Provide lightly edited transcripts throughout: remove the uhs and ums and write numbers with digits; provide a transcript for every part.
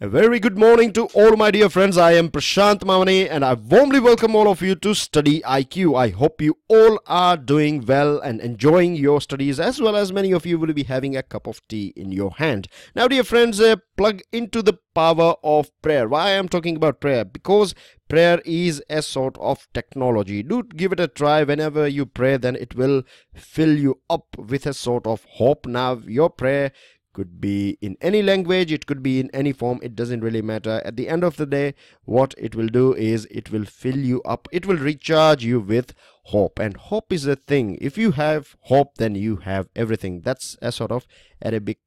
A very good morning to all my dear friends. I am Prashant Mavani and I warmly welcome all of you to StudyIQ. I hope you all are doing well and enjoying your studies, as well as many of you will be having a cup of tea in your hand. Now dear friends, plug into the power of prayer. Why I am talking about prayer? Because prayer is a sort of technology. Do give it a try. Whenever you pray, then it will fill you up with a sort of hope. Now your prayer could be in any language, it could be in any form, it doesn't really matter. At the end of the day, what it will do is it will fill you up, it will recharge you with hope. And hope is a thing. If you have hope, then you have everything. That's a sort of Arabic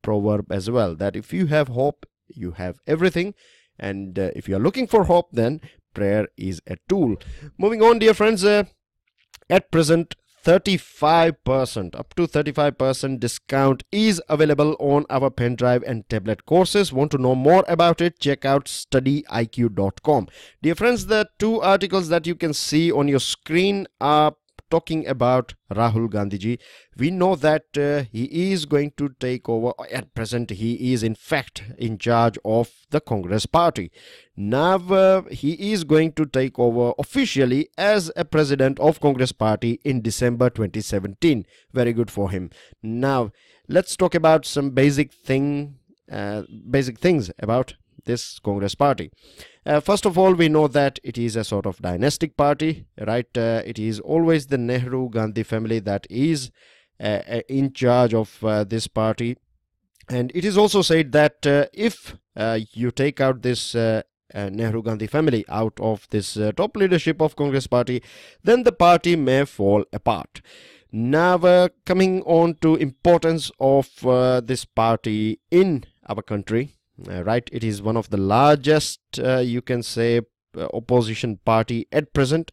proverb as well, that if you have hope, you have everything. And if you are looking for hope, then prayer is a tool. Moving on, dear friends, at present 35%, up to 35% discount is available on our pen drive and tablet courses. Want to know more about it? Check out StudyIQ.com. Dear friends, the two articles that you can see on your screen are talking about Rahul Gandhi ji. We know that he is going to take over. At present, he is in fact in charge of the Congress party. Now he is going to take over officially as a president of Congress party in December 2017. Very good for him. Now let's talk about some basic things about this Congress party. First of all, we know that it is a sort of dynastic party, right? It is always the Nehru Gandhi family that is in charge of this party. And it is also said that if you take out this Nehru Gandhi family out of this top leadership of Congress party, then the party may fall apart. Now coming on to importance of this party in our country. Right, it is one of the largest you can say opposition party at present,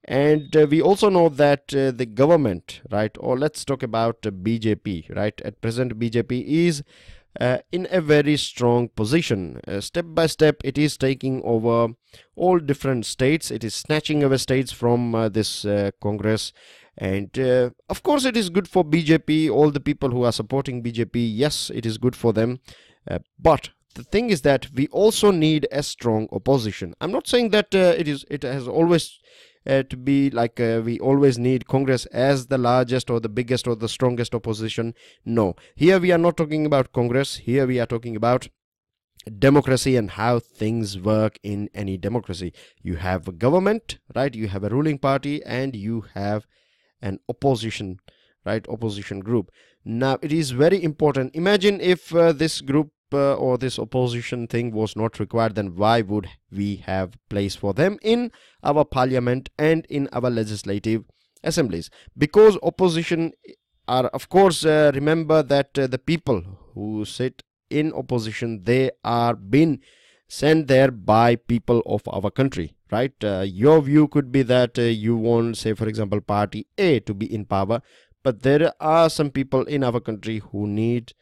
and we also know that the government, right, or let's talk about BJP, right, at present BJP is in a very strong position. Step by step it is taking over all different states. It is snatching away states from this Congress. And of course it is good for BJP, all the people who are supporting BJP. Yes, it is good for them, but the thing is that we also need a strong opposition. I'm not saying that it has always to be like we always need Congress as the largest or the biggest or the strongest opposition. No, here we are not talking about Congress. Here we are talking about democracy and how things work in any democracy. You have a government, right? You have a ruling party and you have an opposition, right? Opposition group. Now it is very important. Imagine if this group or this opposition thing was not required, then why would we have place for them in our parliament and in our legislative assemblies? Because opposition are, of course, remember that the people who sit in opposition, they are being sent there by people of our country, right? Your view could be that you want, say for example, party A to be in power, but there are some people in our country who need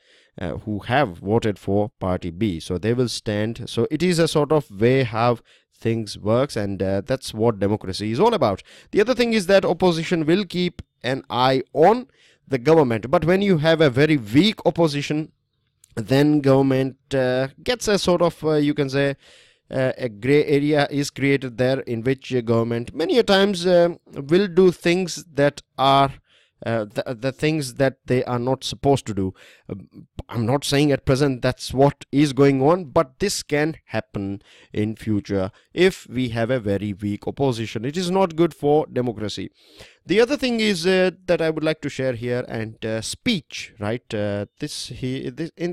who have voted for party B, so they will stand. So it is a sort of way how things works, and that's what democracy is all about. The other thing is that opposition will keep an eye on the government, but when you have a very weak opposition, then government gets a sort of you can say a gray area is created there, in which government many a times will do things that are the things that they are not supposed to do. I'm not saying at present that's what is going on, but this can happen in future if we have a very weak opposition. It is not good for democracy. The other thing is that I would like to share here, and speech, right? In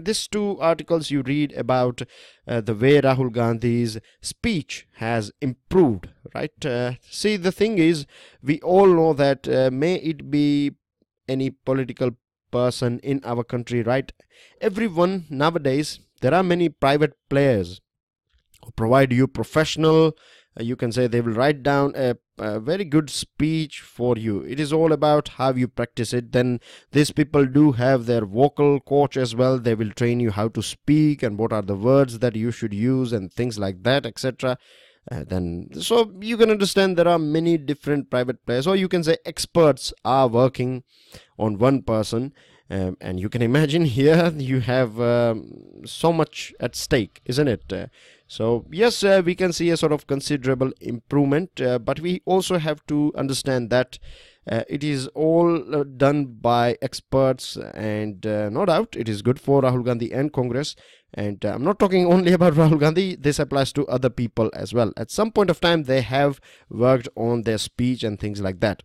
these two articles you read about the way Rahul Gandhi's speech has improved, right? See, the thing is, we all know that may it be any political person in our country, right? Everyone nowadays, there are many private players who provide you professional, you can say they will write down a very good speech for you. It is all about how you practice it. Then these people do have their vocal coach as well. They will train you how to speak and what are the words that you should use and things like that, etc. So you can understand there are many different private players, or you can say experts are working on one person, And you can imagine here you have so much at stake, isn't it? So yes, we can see a sort of considerable improvement, but we also have to understand that it is all done by experts, and no doubt it is good for Rahul Gandhi and Congress. And I'm not talking only about Rahul Gandhi, this applies to other people as well. At some point of time they have worked on their speech and things like that.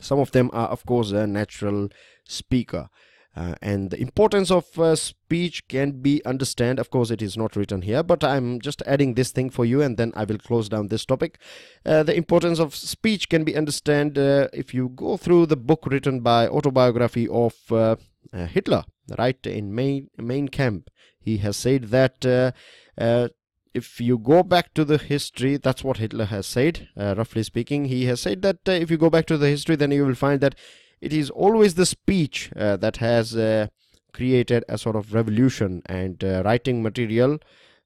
Some of them are of course a natural speaker. And the importance of speech can be understood. Of course, it is not written here, but I'm just adding this thing for you, and then I will close down this topic. The importance of speech can be understood if you go through the book written by autobiography of Hitler, right? In Mein Kampf, he has said that if you go back to the history, that's what Hitler has said, roughly speaking. He has said that if you go back to the history, then you will find that it is always the speech that has created a sort of revolution, and writing material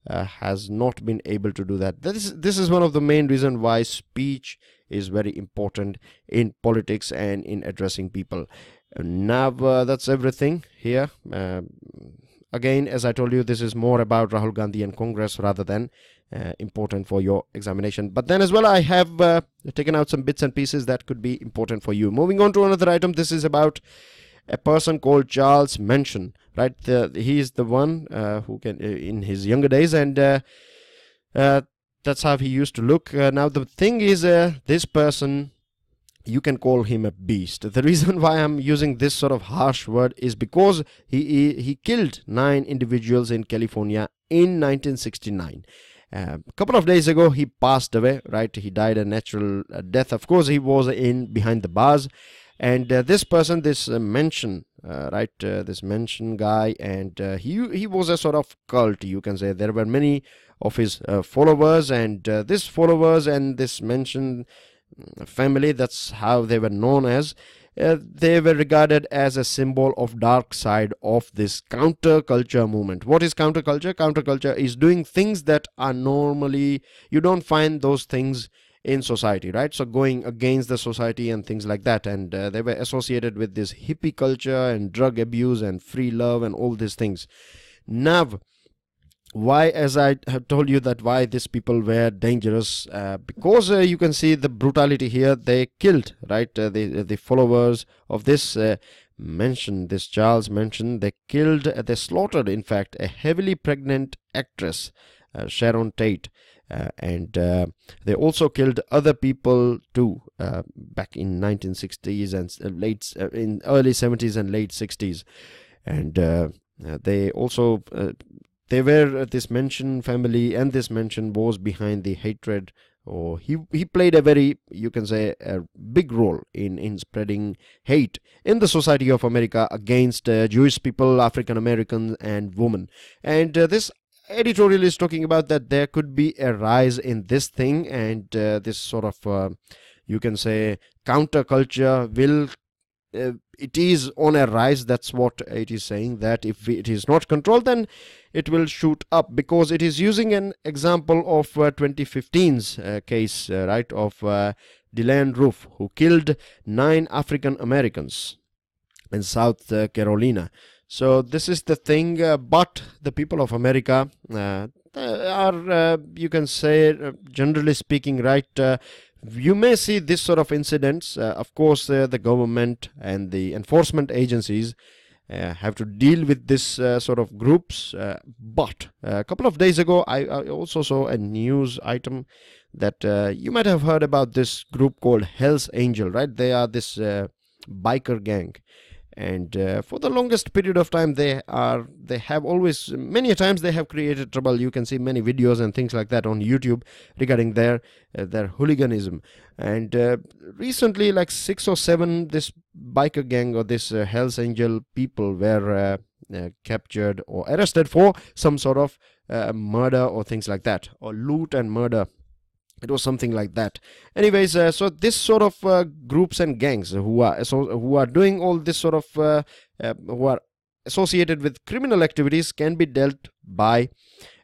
has not been able to do that. This is one of the main reasons why speech is very important in politics and in addressing people. Now that's everything here. Again, as I told you, this is more about Rahul Gandhi and Congress rather than important for your examination. But then as well, I have taken out some bits and pieces that could be important for you. Moving on to another item, this is about a person called Charles Manson, right? He is the one who can, in his younger days, and that's how he used to look. Now the thing is, this person, you can call him a beast. The reason why I'm using this sort of harsh word is because he killed 9 individuals in California in 1969. A couple of days ago he passed away, right? He died a natural death. Of course, he was behind the bars, and this person, this Manson, right, this Manson guy, and he was a sort of cult, you can say. There were many of his followers, and this followers and this Manson family, that's how they were known as. They were regarded as a symbol of dark side of this counterculture movement. What is counterculture? Counterculture is doing things that are normally, you don't find those things in society, right? So going against the society and things like that. And they were associated with this hippie culture and drug abuse and free love and all these things. Now, why, as I have told you, that why these people were dangerous, because you can see the brutality here. They killed, right, the followers of this Manson, this Charles Manson. They killed, they slaughtered, in fact, a heavily pregnant actress, Sharon Tate, and they also killed other people too, back in 1960s and in early 70s and late 60s. And they also they were, this Manson family and this Manson was behind the hatred, or he played a very, you can say, a big role in spreading hate in the society of America against Jewish people, African Americans and women. And this editorial is talking about that there could be a rise in this thing, and this sort of you can say counterculture will it is on a rise. That's what it is saying, that if it is not controlled, then it will shoot up, because it is using an example of 2015's case, right, of Dylan Roof, who killed 9 African Americans in South Carolina. So this is the thing, but the people of America are, you can say, generally speaking, right, you may see this sort of incidents. Of course, the government and the enforcement agencies have to deal with this sort of groups. But a couple of days ago, I also saw a news item that you might have heard about this group called Hell's Angel, right? They are this biker gang. And for the longest period of time, they have always, many a times they have created trouble. You can see many videos and things like that on YouTube regarding their hooliganism. And recently, like 6 or 7 this biker gang or this Hells Angel people were captured or arrested for some sort of murder or things like that, or loot and murder. It was something like that. Anyways, so this sort of groups and gangs who are doing all this sort of who are associated with criminal activities can be dealt by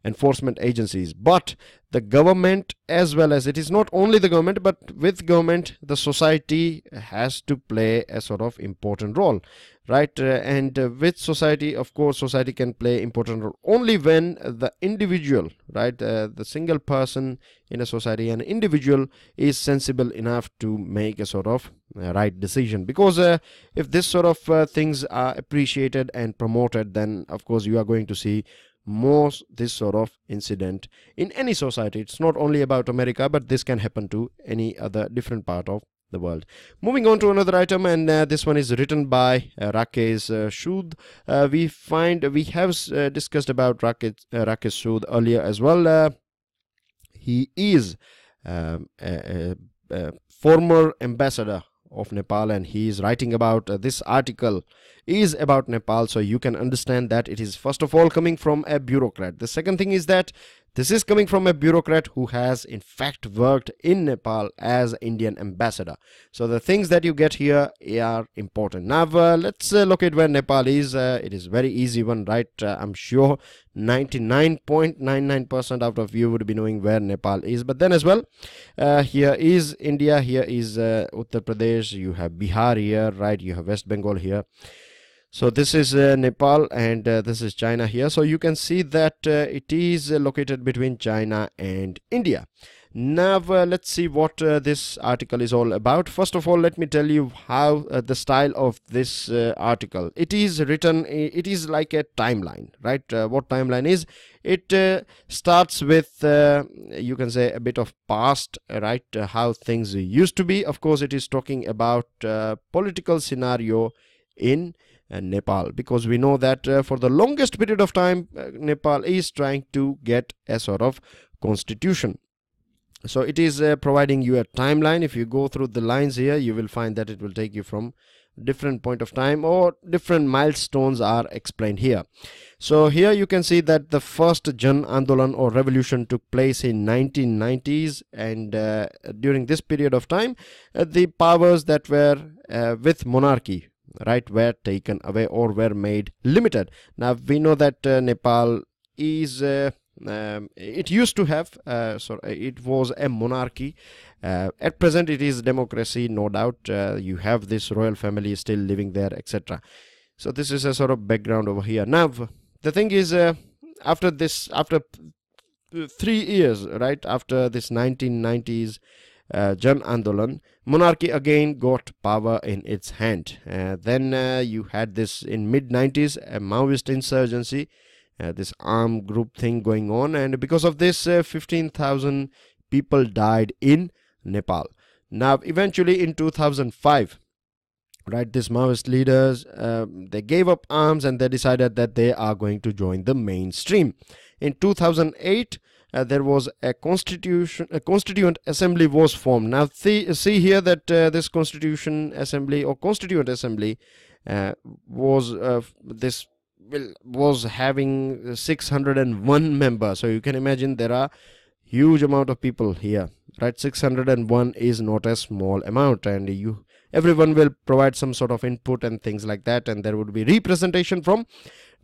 enforcement agencies. But the government, as well as, it is not only the government, but with government the society has to play a sort of important role, right? With society, of course, society can play important role only when the individual, right, the single person in a society, an individual, is sensible enough to make a sort of right decision. Because if this sort of things are appreciated and promoted, then of course you are going to see more this sort of incident in any society. It's not only about America, but this can happen to any other different part of the world. Moving on to another item, and this one is written by Rakesh Sood. We have discussed about Rakesh Sood earlier as well. He is a former ambassador of Nepal, and he is writing about this article is about Nepal, so you can understand that it is first of all coming from a bureaucrat. The second thing is that this is coming from a bureaucrat who has in fact worked in Nepal as Indian ambassador. So the things that you get here are important. Now let's look at where Nepal is. It is very easy one, right? I'm sure 99.99% out of you would be knowing where Nepal is. But then as well, here is India, here is Uttar Pradesh, you have Bihar here, right? You have West Bengal here. So this is Nepal, and this is China here. So you can see that it is located between China and India. Now let's see what this article is all about. First of all, let me tell you how the style of this article. It is written, it is like a timeline, right? What timeline is? It starts with, you can say, a bit of past, right? How things used to be. Of course, it is talking about political scenario in Nepal, because we know that for the longest period of time Nepal is trying to get a sort of constitution. So it is providing you a timeline. If you go through the lines here, you will find that it will take you from different point of time, or different milestones are explained here. So here you can see that the first Jan Andolan or revolution took place in 1990s, and during this period of time the powers that were with monarchy, right, were taken away or were made limited. Now we know that Nepal is it used to have it was a monarchy. At present it is democracy, no doubt. You have this royal family still living there, etc. So this is a sort of background over here. Now the thing is, after 3 years, right, after this 1990s Jan Andolan, monarchy again got power in its hand. Then you had this in mid-90s, a Maoist insurgency, this armed group thing going on, and because of this 15,000 people died in Nepal. Now eventually in 2005, right, these Maoist leaders, they gave up arms and they decided that they are going to join the mainstream. In 2008 there was a constituent assembly was formed. Now see here that this constituent assembly or constituent assembly was having 601 members. So you can imagine there are huge amount of people here, right? 601 is not a small amount, and everyone will provide some sort of input and things like that, and there would be representation from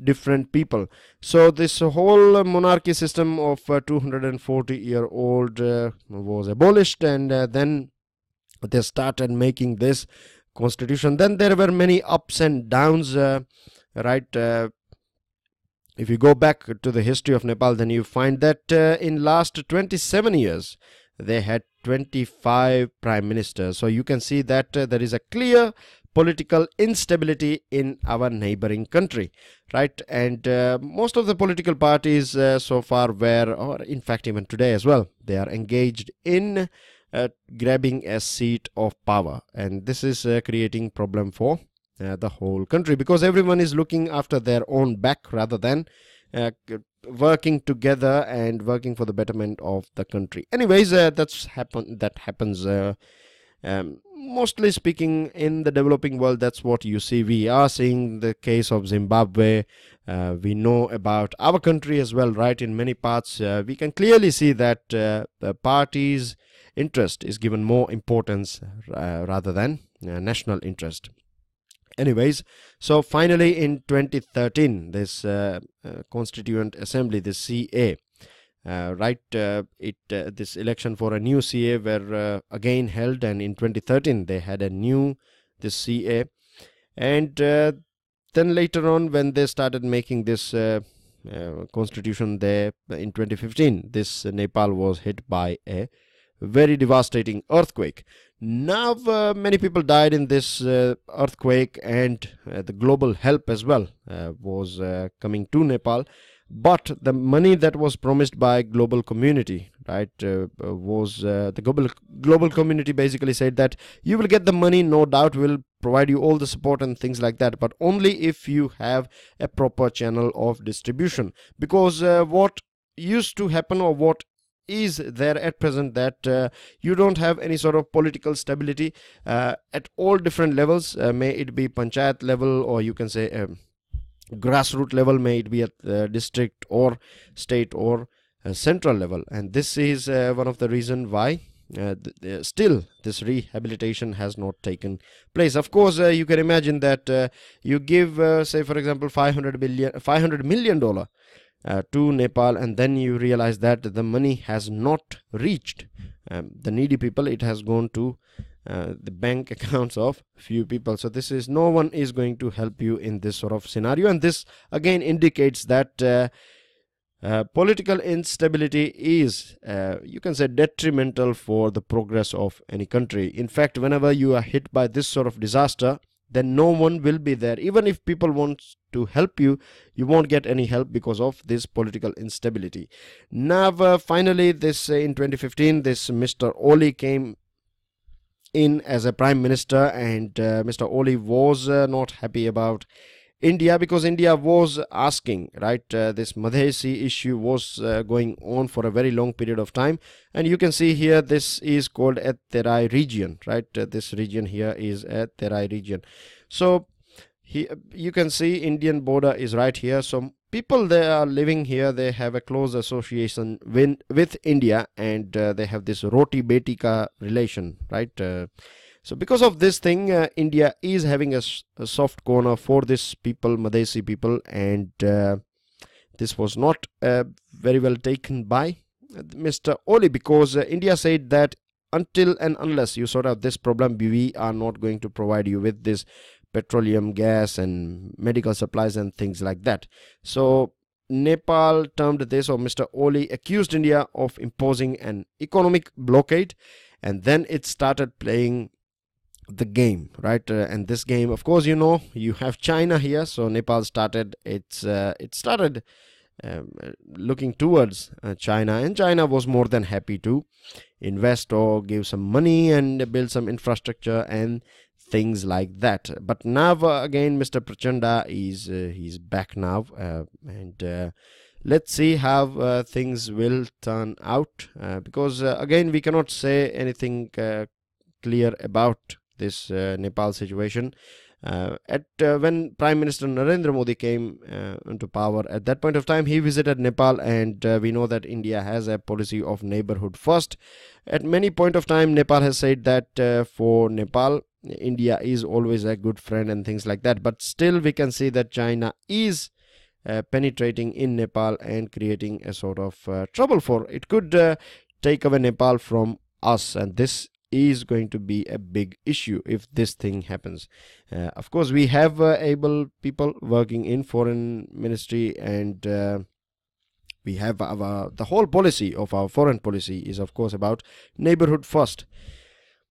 different people. So this whole monarchy system of 240-year-old was abolished, and then they started making this constitution. Then there were many ups and downs, right? If you go back to the history of Nepal, then you find that in last 27 years they had 25 prime ministers. So you can see that there is a clear political instability in our neighboring country, right? And most of the political parties so far were, or in fact even today as well, they are engaged in grabbing a seat of power, and this is creating problem for the whole country, because everyone is looking after their own back rather than working together and working for the betterment of the country. Anyways, that happens mostly speaking in the developing world. That's what you see. We are seeing the case of Zimbabwe. We know about our country as well, right? In many parts we can clearly see that the party's interest is given more importance rather than national interest. Anyways, so finally in 2013 this constituent assembly, the CA, This election for a new CA were again held, and in 2013 they had a new this CA, and then later on when they started making this constitution there in 2015, this Nepal was hit by a very devastating earthquake. Now many people died in this earthquake, and the global help as well was coming to Nepal. But the money that was promised by global community, right, was the global community basically said that you will get the money, no doubt, will provide you all the support and things like that, but only if you have a proper channel of distribution. Because what used to happen, or what is there at present, that you don't have any sort of political stability at all different levels, may it be panchayat level, or you can say grassroots level, may it be at district or state or central level. And this is one of the reason why still this rehabilitation has not taken place. Of course, you can imagine that you give say for example $500 million to Nepal, and then you realize that the money has not reached the needy people. It has gone to the bank accounts of few people. So this is, no one is going to help you in this sort of scenario, and this again indicates that political instability is you can say detrimental for the progress of any country. In fact, whenever you are hit by this sort of disaster, then no one will be there. Even if people want to help you, you won't get any help because of this political instability. Now finally this in 2015 this Mr. Oli came in as a prime minister, and Mr. Oli was not happy about India, because India was asking, right, this Madhesi issue was going on for a very long period of time. And you can see here this is called a Terai region, right? This region here is a Terai region. So you can see Indian border is right here. So people they are living here, they have a close association with India, and they have this roti beti ka relation, right? So because of this thing, India is having a soft corner for this people, Madhesi people, and this was not very well taken by Mr. Oli, because India said that until and unless you sort out this problem, we are not going to provide you with this petroleum, gas and medical supplies and things like that. So Nepal termed this, or Mr. Oli accused India of imposing an economic blockade, and then it started playing the game, right? And this game, of course, you know, you have China here. So Nepal started looking towards China, and China was more than happy to invest or give some money and build some infrastructure and things like that. But now again Mr. Prachanda is he's back now, and let's see how things will turn out, because again we cannot say anything clear about this Nepal situation. When Prime Minister Narendra Modi came into power, at that point of time he visited Nepal, and we know that India has a policy of neighborhood first. At many point of time Nepal has said that for Nepal, India is always a good friend and things like that, but still we can see that China is penetrating in Nepal and creating a sort of trouble for it. Could take away Nepal from us, and this is going to be a big issue if this thing happens. Of course, we have able people working in foreign ministry, and we have the whole policy of our foreign policy is of course about neighborhood first.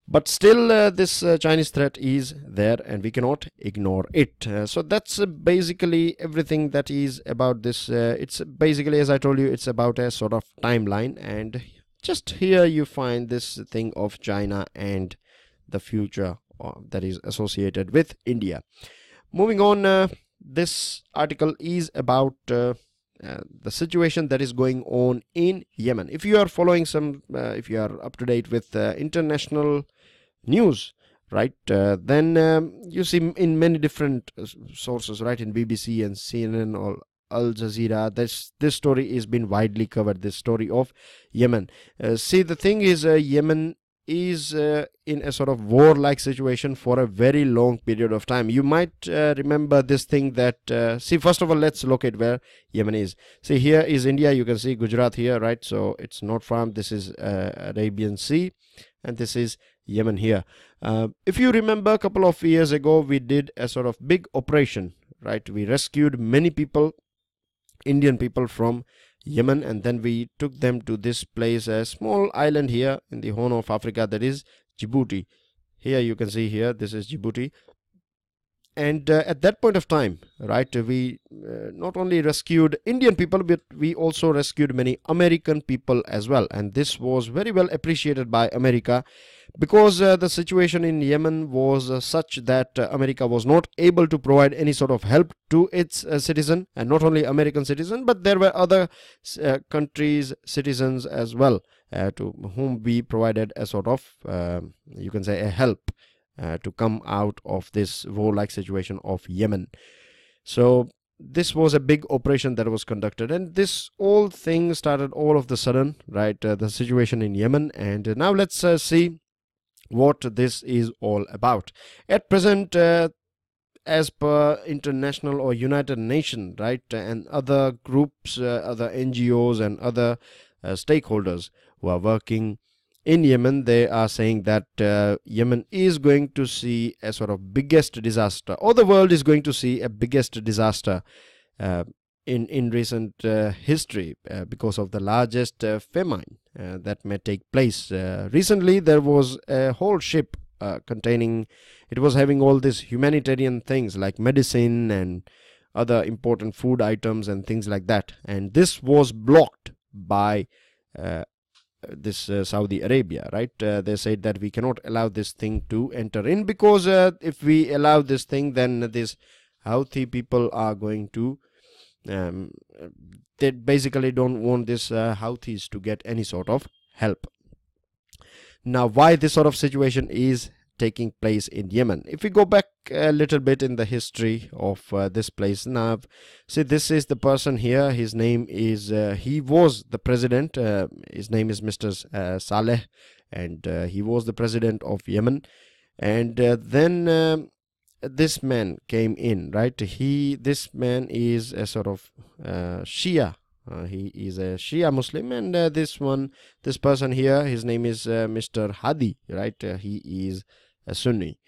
But still this Chinese threat is there, and we cannot ignore it. So that's basically everything that is about this. It's basically, as I told you, it's about a sort of timeline, and just here you find this thing of China and the future that is associated with India. Moving on, this article is about the situation that is going on in Yemen. If you are following if you are up to date with international news, right, then you see in many different sources, right, in BBC and CNN or Al Jazeera, this story is been widely covered, this story of Yemen. See, the thing is, Yemen is in a sort of war-like situation for a very long period of time. You might remember this thing that, see, first of all, let's locate where Yemen is. See, here is India. You can see Gujarat here, right? So it's not from, this is Arabian Sea, and this is Yemen here. If you remember, a couple of years ago, we did a sort of big operation, right? We rescued many people, Indian people from Yemen, and then we took them to this place, a small island here in the Horn of Africa, that is Djibouti. Here you can see here, this is Djibouti. And at that point of time, right, we not only rescued Indian people, but we also rescued many American people as well. And this was very well appreciated by America, because the situation in Yemen was such that America was not able to provide any sort of help to its citizen, and not only American citizen, but there were other countries' citizens as well, to whom we provided a sort of, you can say, a help to come out of this war-like situation of Yemen. So this was a big operation that was conducted, and this whole thing started all of the sudden, right, the situation in Yemen. And now let's see what this is all about. At present, as per international or United Nations, right, and other groups, other NGOs and other stakeholders who are working in Yemen, they are saying that Yemen is going to see a sort of biggest disaster, or the world is going to see a biggest disaster in recent history, because of the largest famine that may take place. Recently, there was a whole ship containing, it was having all these humanitarian things like medicine and other important food items and things like that, and this was blocked by this Saudi Arabia, right? They said that we cannot allow this thing to enter in, because if we allow this thing, then these Houthi people are going to they basically don't want this Houthis to get any sort of help. Now, why this sort of situation is taking place in Yemen? If we go back a little bit in the history of this place, now see, this is the person here. His name is he was the president. His name is Mr. Saleh, and he was the president of Yemen. And then this man came in, right? This man is a sort of Shia. He is a Shia Muslim, and this person here, his name is Mr. Hadi, right? He is a Sunni.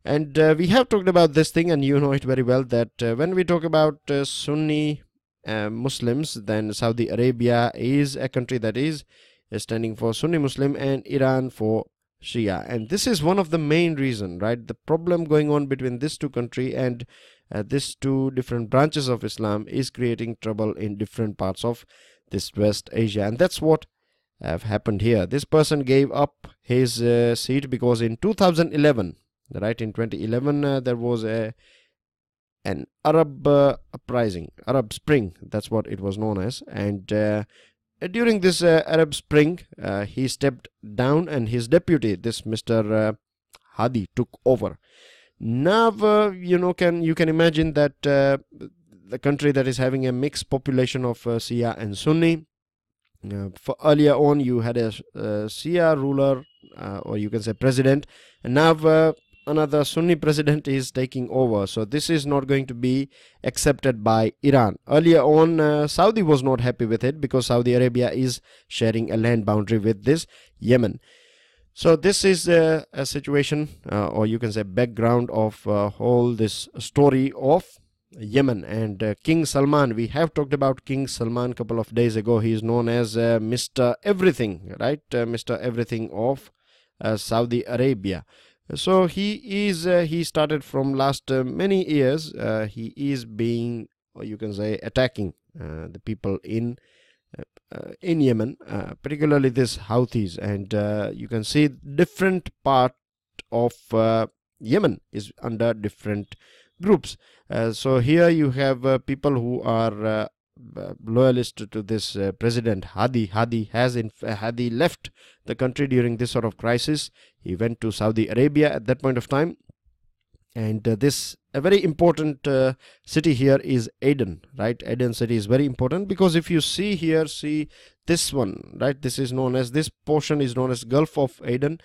And we have talked about this thing, and you know it very well, that when we talk about Sunni Muslims, then Saudi Arabia is a country that is standing for Sunni Muslim, and Iran for Shia. And this is one of the main reason, right? The problem going on between these two countries and these two different branches of Islam is creating trouble in different parts of this West Asia, and that's what have happened here. This person gave up his seat because in 2011, right, in 2011 there was an Arab uprising, Arab Spring, that's what it was known as. And during this Arab Spring, he stepped down, and his deputy, this Mr. Hadi, took over. Now, you can imagine that the country that is having a mixed population of Shia and Sunni. For earlier on, you had a Shia ruler, or you can say president, and now another Sunni president is taking over. So this is not going to be accepted by Iran. Earlier on, Saudi was not happy with it, because Saudi Arabia is sharing a land boundary with this Yemen. So this is a situation, or you can say background of whole this story of Yemen. And King Salman, we have talked about King Salman a couple of days ago. He is known as Mr. Everything, right? Mr. Everything of Saudi Arabia. So he started from last many years. He is being, or you can say, attacking the people in Yemen, particularly this Houthis. And you can see different part of Yemen is under different groups. So here you have people who are loyalist to this president Hadi. Hadi left the country during this sort of crisis. He went to Saudi Arabia at that point of time, and this a very important city here is Aden, right? Aden city is very important because if you see here, see this one, right? This portion is known as Gulf of Aden.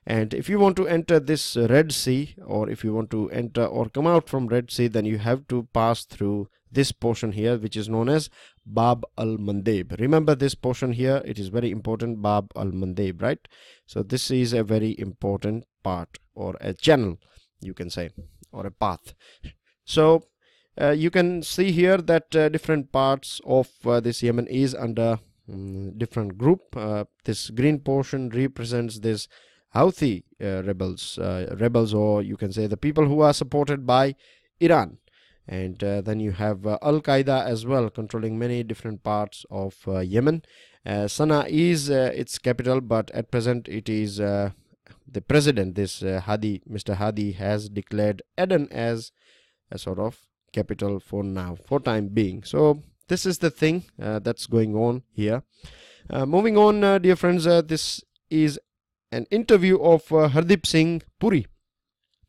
And if you want to enter this Red Sea, or if you want to enter or come out from Red Sea, then you have to pass through this portion here, which is known as Bab al-Mandeb. Remember this portion here, it is very important, Bab al-Mandeb, right? So this is a very important part, or a channel, you can say, or a path. So you can see here that different parts of this Yemen is under different group. This green portion represents this Houthi rebels, or you can say the people who are supported by Iran. And then you have Al-Qaeda as well, controlling many different parts of Yemen. Sana'a is its capital, but at present it is the president, this Mr. Hadi, has declared Aden as a sort of capital for now, for time being. So this is the thing that's going on here. Moving on, dear friends, this is an interview of Hardeep Singh Puri.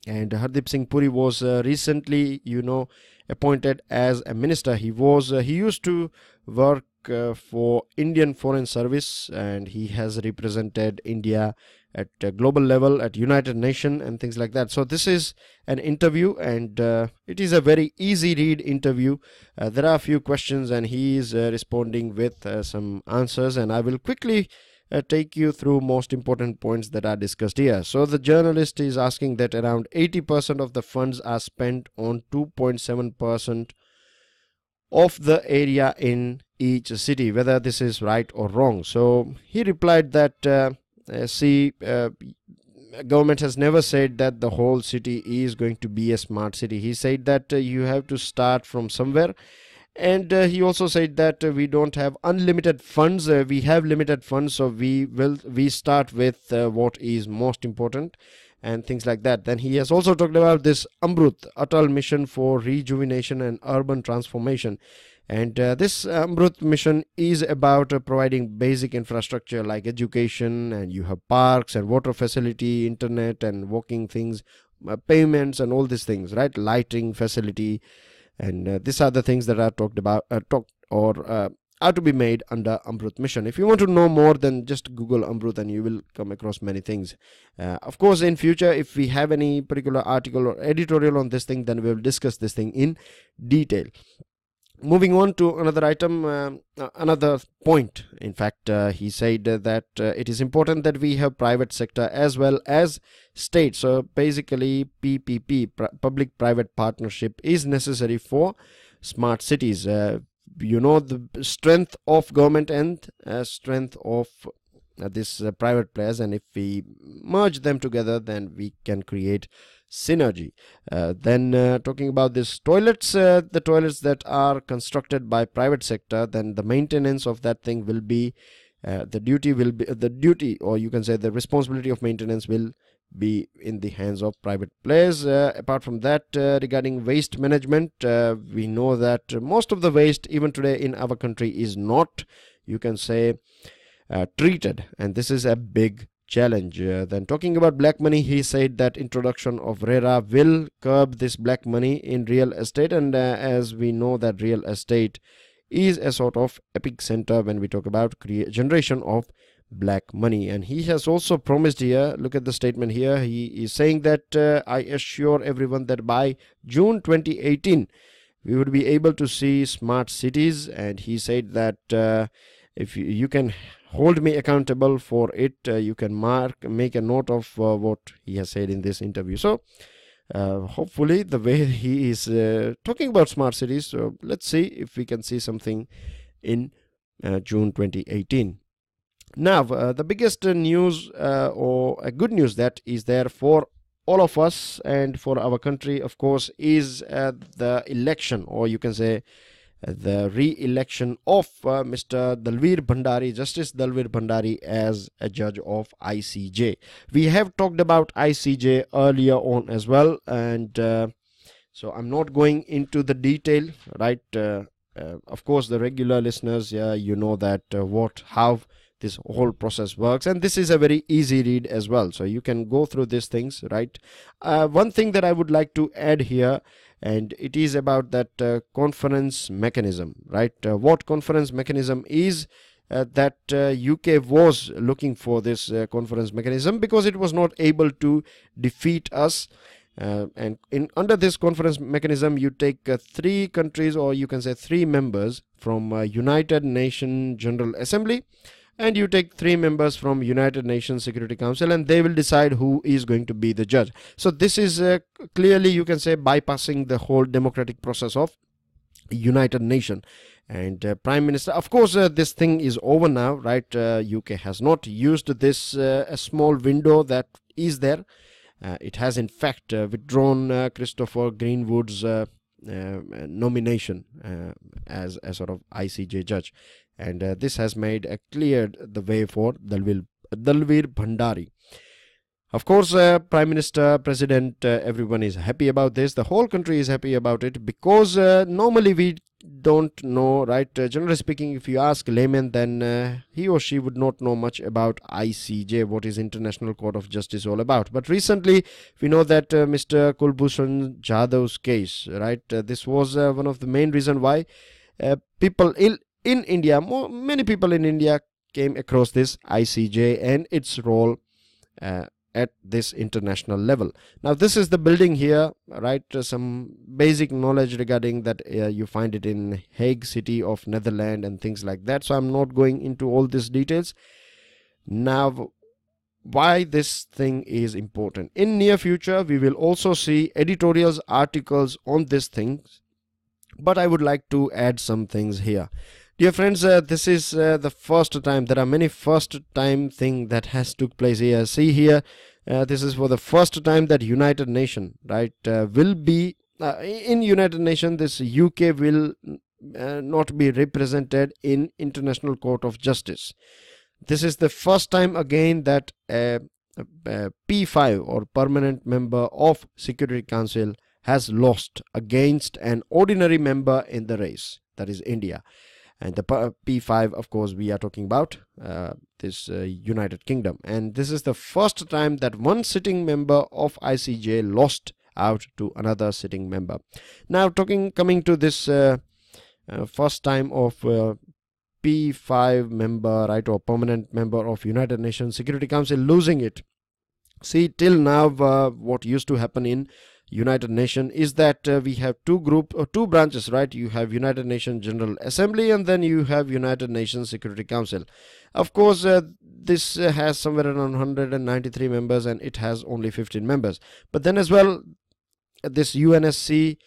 And Hardeep Singh Puri was recently, appointed as a minister. He used to work for Indian Foreign Service, and he has represented India at a global level, at United Nations and things like that. So this is an interview, and it is a very easy read interview. There are a few questions, and he is responding with some answers, and I will quickly take you through most important points that are discussed here. So the journalist is asking that around 80% of the funds are spent on 2.7% of the area in each city, whether this is right or wrong. So he replied that government has never said that the whole city is going to be a smart city. He said that you have to start from somewhere. And he also said that we don't have unlimited funds. We have limited funds, so we start with what is most important and things like that. Then he has also talked about this Amrut, Atal Mission for Rejuvenation and Urban Transformation. And this Amrut mission is about providing basic infrastructure like education, and you have parks and water facility, internet and walking things, payments and all these things, right? Lighting facility. And these are the things that are talked about, are to be made under Amrut mission. If you want to know more, then just Google Amrut and you will come across many things. Of course, in future, if we have any particular article or editorial on this thing, then we will discuss this thing in detail. Moving on to another item, another point. In fact, he said that it is important that we have private sector as well as state. So basically, PPP, public-private partnership, is necessary for smart cities. The strength of government and strength of this private players, and if we merge them together, then we can create synergy. Then talking about this toilets, the toilets that are constructed by private sector, then the maintenance of that thing will be the duty, or you can say the responsibility of maintenance will be in the hands of private players. Apart from that, regarding waste management, we know that most of the waste even today in our country is not, you can say, treated, and this is a big challenge. Then talking about black money, he said that introduction of RERA will curb this black money in real estate, and as we know that real estate is a sort of epic center when we talk about generation of black money. And he has also promised here, look at the statement here, he is saying that I assure everyone that by June 2018 we would be able to see smart cities, and he said that if you can hold me accountable for it, you can make a note of what he has said in this interview. So hopefully the way he is talking about smart cities, so let's see if we can see something in June 2018. Now the biggest news or a good news that is there for all of us and for our country, of course, is the election, or you can say the re-election of Mr. Dalveer Bhandari, Justice Dalveer Bhandari, as a judge of ICJ. We have talked about ICJ earlier on as well, and so I'm not going into the detail, right? Of course, the regular listeners, you know that how this whole process works, and this is a very easy read as well, so you can go through these things, right? One thing that I would like to add here and it is about that conference mechanism, right? What conference mechanism is that UK was looking for this conference mechanism because it was not able to defeat us. And under this conference mechanism, you take 3 countries, or you can say 3 members from United Nations General Assembly, and you take 3 members from United Nations Security Council, and they will decide who is going to be the judge. So this is clearly, you can say, bypassing the whole democratic process of United Nations. And Prime Minister, of course, this thing is over now, right? UK has not used this a small window that is there. It has in fact withdrawn Christopher Greenwood's nomination as a sort of ICJ judge, and this has made cleared the way for Dalvir Bhandari. Of course, Prime Minister, President, everyone is happy about this. The whole country is happy about it, because normally we don't know, right? Generally speaking, if you ask layman, then he or she would not know much about ICJ, what is International Court of Justice all about. But recently, we know that Mr. Kulbhushan Jadhav's case, right? This was one of the main reasons why people in India, many people in India came across this ICJ and its role at this international level. Now this is the building here, right? Some basic knowledge regarding that you find it in Hague, city of Netherlands, and things like that. So I'm not going into all these details. Now, why this thing is important. In near future, we will also see editorials, articles on these things. But I would like to add some things here. Dear friends, this is the first time. There are many first time thing that has took place here. See here, this is for the first time that United Nations, right, will be in United Nations. This UK will not be represented in International Court of Justice. This is the first time again that P5 or permanent member of Security Council has lost against an ordinary member in the race, that is India. And the P5, of course, we are talking about this United Kingdom. And this is the first time that one sitting member of ICJ lost out to another sitting member. Now, coming to this first time of P5 member, right, or permanent member of United Nations Security Council losing it. See, till now, what used to happen in United Nations is that we have two branches, right? You have United Nations General Assembly, and then you have United Nations Security Council. Of course, this has somewhere around 193 members, and it has only 15 members. But then as well, this UNSC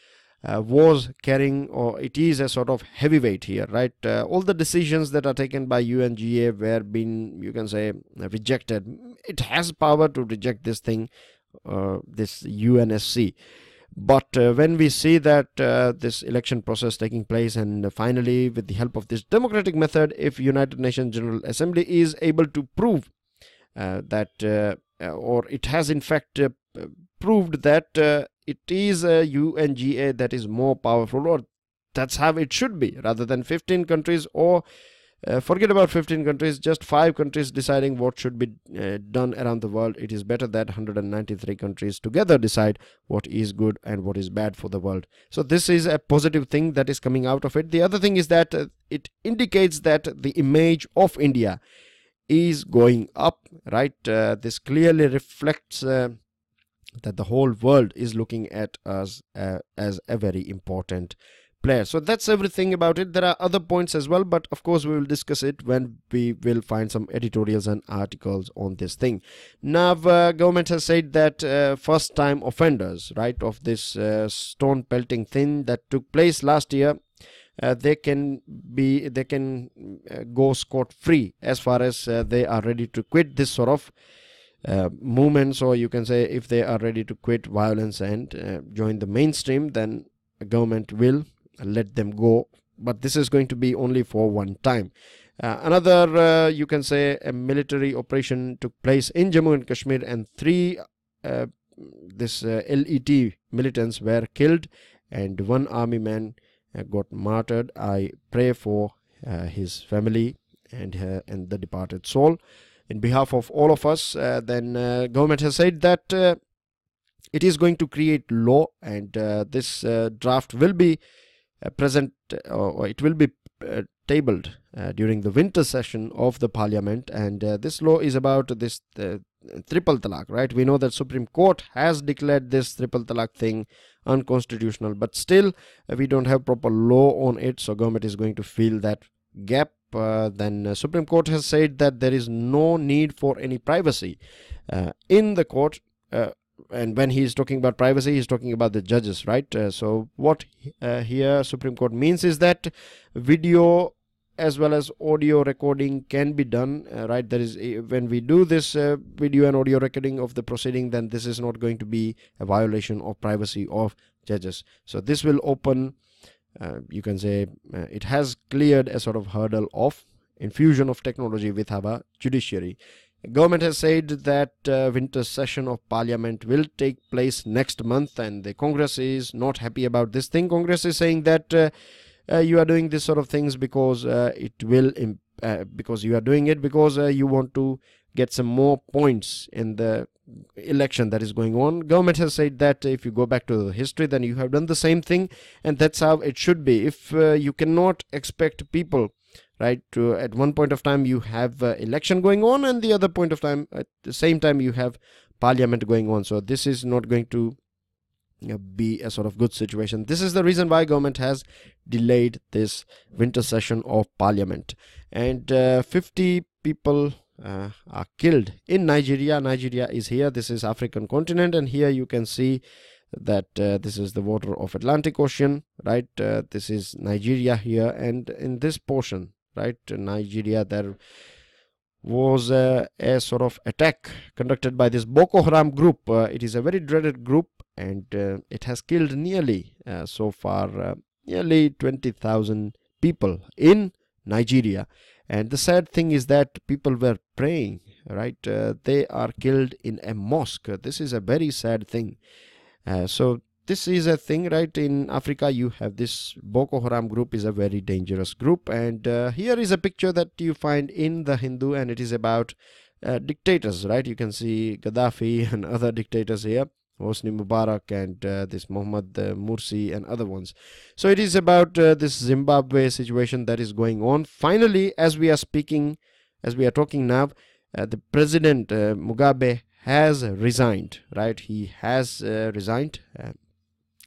was carrying, or it is a sort of heavyweight here, right? All the decisions that are taken by UNGA were being, you can say, rejected. It has power to reject this thing, this UNSC. But when we see that this election process taking place, and finally with the help of this democratic method, if United Nations General Assembly is able to prove that or it has in fact proved that it is UNGA that is more powerful, or that's how it should be, rather than 15 countries, or forget about 15 countries, just 5 countries deciding what should be done around the world. It is better that 193 countries together decide what is good and what is bad for the world. So this is a positive thing that is coming out of it. The other thing is that it indicates that the image of India is going up, right? This clearly reflects that the whole world is looking at us as a very important player. So that's everything about it. There are other points as well, but of course we will discuss it when we will find some editorials and articles on this thing. Now, government has said that first time offenders, right, of this stone pelting thing that took place last year, they can go scot-free as far as they are ready to quit this sort of movements, or you can say if they are ready to quit violence and join the mainstream, then the government will let them go. But this is going to be only for one time. Another you can say a military operation took place in Jammu and Kashmir, and 3 LET militants were killed and 1 army man got martyred. I pray for his family and the departed soul in behalf of all of us. Then government has said that it is going to create law, and this draft will be present, or it will be tabled during the winter session of the parliament. And this law is about this triple talaq, right? We know that Supreme Court has declared this triple talaq thing unconstitutional, but still we don't have proper law on it, so government is going to fill that gap. Then Supreme Court has said that there is no need for any privacy in the court, and when he is talking about privacy, he is talking about the judges, right? So what here Supreme Court means is that video as well as audio recording can be done, right? There is, when we do this video and audio recording of the proceeding, then this is not going to be a violation of privacy of judges. So this will open, you can say, it has cleared a sort of hurdle of infusion of technology with our judiciary. Government has said that winter session of parliament will take place next month, and the Congress is not happy about this thing. Congress is saying that you are doing this sort of things because because you are doing it because you want to get some more points in the election that is going on. Government has said that if you go back to the history, then you have done the same thing, and that's how it should be. If you cannot expect people, right, to at one point of time you have election going on, and the other point of time at the same time you have parliament going on, so this is not going to be a sort of good situation. This is the reason why government has delayed this winter session of parliament. And 50 people are killed in Nigeria. Nigeria is here. This is African continent, and here you can see that this is the water of Atlantic Ocean, right? This is Nigeria here, and in this portion, right, Nigeria, there was a sort of attack conducted by this Boko Haram group. It is a very dreaded group, and it has killed nearly so far nearly 20,000 people in Nigeria. And the sad thing is that people were praying, right? They are killed in a mosque. This is a very sad thing. So this is a thing, right? In Africa, you have this Boko Haram group is a very dangerous group. And here is a picture that you find in the Hindu, and it is about dictators, right? You can see Gaddafi and other dictators here, Hosni Mubarak and this Mohammad Mursi and other ones. So it is about this Zimbabwe situation that is going on. Finally, as we are speaking, as we are talking now, the president Mugabe has resigned, right? He has resigned.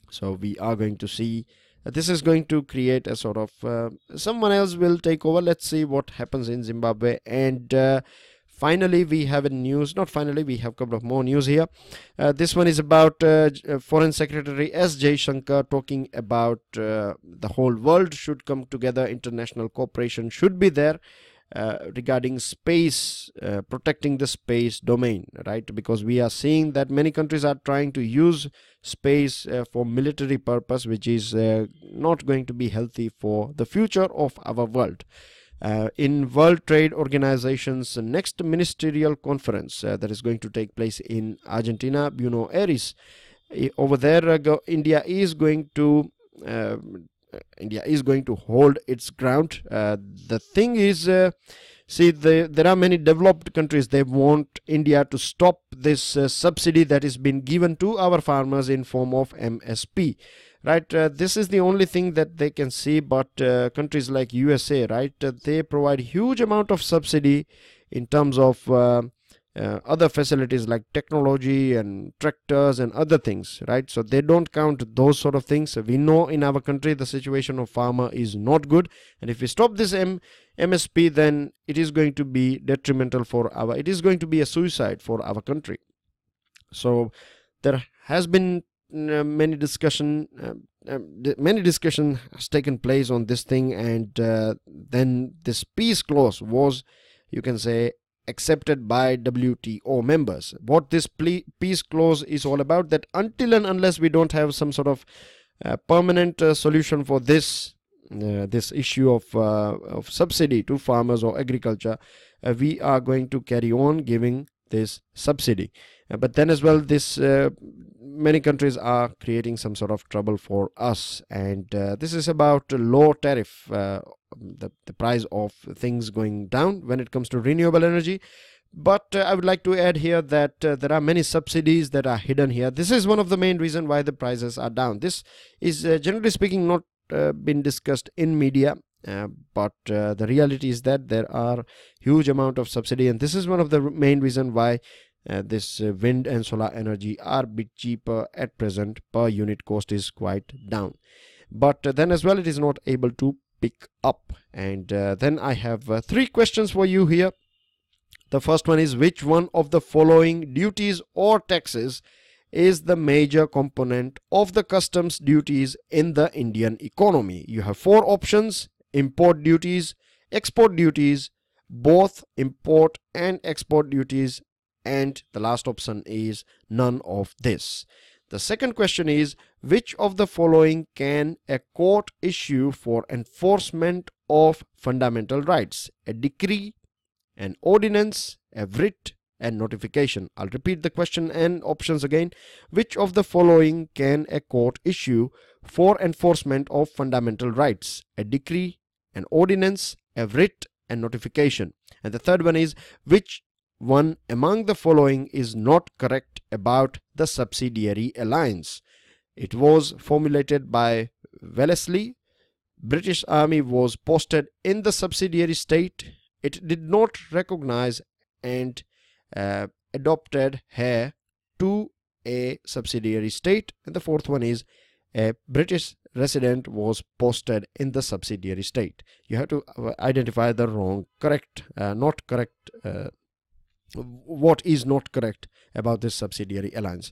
So we are going to see this is going to create a sort of someone else will take over. Let's see what happens in Zimbabwe. And finally, we have a news. Not finally, we have a couple of more news here. This one is about Foreign Secretary S. Jaishankar talking about the whole world should come together. International cooperation should be there regarding space, protecting the space domain, right? Because we are seeing that many countries are trying to use space for military purpose, which is not going to be healthy for the future of our world. In World Trade Organization's next ministerial conference that is going to take place in Argentina, Buenos Aires, over there India is going to hold its ground. The thing is, see, there are many developed countries. They want India to stop this subsidy that is being given to our farmers in form of MSP. Right, this is the only thing that they can see. But countries like USA, right, they provide huge amount of subsidy in terms of other facilities like technology and tractors and other things, right? So they don't count those sort of things. We know in our country the situation of farmer is not good, and if we stop this MSP, then it is going to be detrimental for our, it is going to be a suicide for our country. So there has been many discussion has taken place on this thing, and then this peace clause was, you can say, accepted by WTO members. What this peace clause is all about, that until and unless we don't have some sort of permanent solution for this this issue of subsidy to farmers or agriculture, we are going to carry on giving this subsidy. But then as well, this many countries are creating some sort of trouble for us, and this is about low tariff, the price of things going down when it comes to renewable energy. But I would like to add here that there are many subsidies that are hidden here. This is one of the main reasons why the prices are down. This is generally speaking not been discussed in media, but the reality is that there are huge amount of subsidy, and this is one of the main reason why this wind and solar energy are a bit cheaper at present. Per unit cost is quite down, but then as well it is not able to pick up. And then I have 3 questions for you here. The first one is, which one of the following duties or taxes is the major component of the customs duties in the Indian economy? You have 4 options: import duties, export duties, both import and export duties, and the last option is none of this. The second question is, which of the following can a court issue for enforcement of fundamental rights? A decree, an ordinance, a writ, and notification. I'll repeat the question and options again. Which of the following can a court issue for enforcement of fundamental rights? A decree, an ordinance, a writ, and notification. And the third one is, which one among the following is not correct about the subsidiary alliance? It was formulated by Wellesley. British Army was posted in the subsidiary state. It did not recognize and adopted her to a subsidiary state. And the fourth one is, a British resident was posted in the subsidiary state. You have to identify the wrong, correct, not correct, what is not correct about this subsidiary alliance.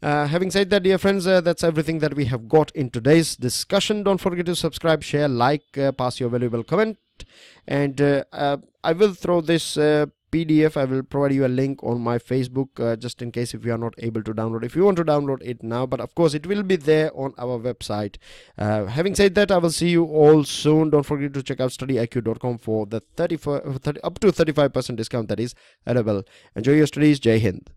Having said that, dear friends, that's everything that we have got in today's discussion. Don't forget to subscribe, share, like, pass your valuable comment, and I will throw this PDF. I will provide you a link on my Facebook, just in case if you are not able to download. If you want to download it now, but of course it will be there on our website. Having said that, I will see you all soon. Don't forget to check out StudyIQ.com for the up to 35% discount that is available. Enjoy your studies. Jai Hind.